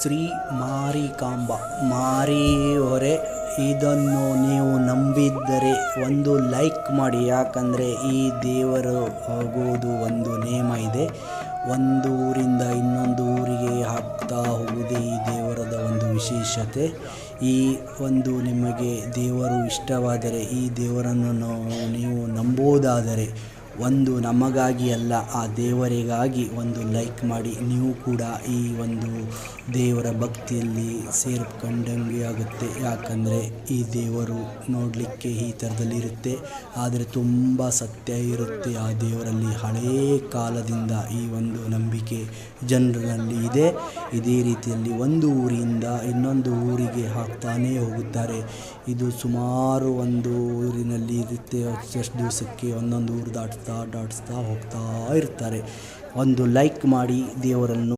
ಶ್ರೀ ಮಾರಿಕಾಂಬ ಮಾರಿ ಹೊರೆ. ಇದನ್ನು ನೀವು ನಂಬಿದ್ದರೆ ಒಂದು ಲೈಕ್ ಮಾಡಿ, ಯಾಕಂದರೆ ಈ ದೇವರು ಹೋಗೋದು ಒಂದು ನೇಮ ಇದೆ. ಒಂದು ಊರಿಂದ ಇನ್ನೊಂದು ಊರಿಗೆ ಹಾಕ್ತಾ ಹೋಗುವುದೇ ಈ ದೇವರದ ಒಂದು ವಿಶೇಷತೆ. ಈ ಒಂದು ನಿಮಗೆ ದೇವರು ಇಷ್ಟವಾದರೆ, ಈ ದೇವರನ್ನು ನೀವು ನಂಬೋದಾದರೆ, ಒಂದು ನಮಗಾಗಿ ಅಲ್ಲ, ಆ ದೇವರಿಗಾಗಿ ಒಂದು ಲೈಕ್ ಮಾಡಿ. ನೀವು ಕೂಡ ಈ ಒಂದು ದೇವರ ಭಕ್ತಿಯಲ್ಲಿ ಸೇರ್ಕೊಂಡಂಗೆ ಆಗುತ್ತೆ. ಯಾಕಂದರೆ ಈ ದೇವರು ನೋಡಲಿಕ್ಕೆ ಈ ಥರದಲ್ಲಿರುತ್ತೆ, ಆದರೆ ತುಂಬ ಸತ್ಯ ಇರುತ್ತೆ ಆ ದೇವರಲ್ಲಿ. ಹಳೇ ಕಾಲದಿಂದ ಈ ಒಂದು ನಂಬಿಕೆ ಜನರಲ್ಲಿ ಇದೆ. ಇದೇ ರೀತಿಯಲ್ಲಿ ಒಂದು ಊರಿಂದ ಇನ್ನೊಂದು ಊರಿಗೆ ಹಾಕ್ತಾನೇ ಹೋಗುತ್ತಾರೆ. ಇದು ಸುಮಾರು ಒಂದು ಊರಿನಲ್ಲಿ ಇರುತ್ತೆ. ಎಷ್ಟು ದಿವಸಕ್ಕೆ ಒಂದೊಂದು ಊರು ದಾಟಿಸ್ತಾ ಹೋಗ್ತಾ ಇರ್ತಾರೆ. ಒಂದು ಲೈಕ್ ಮಾಡಿ ದೇವರನ್ನು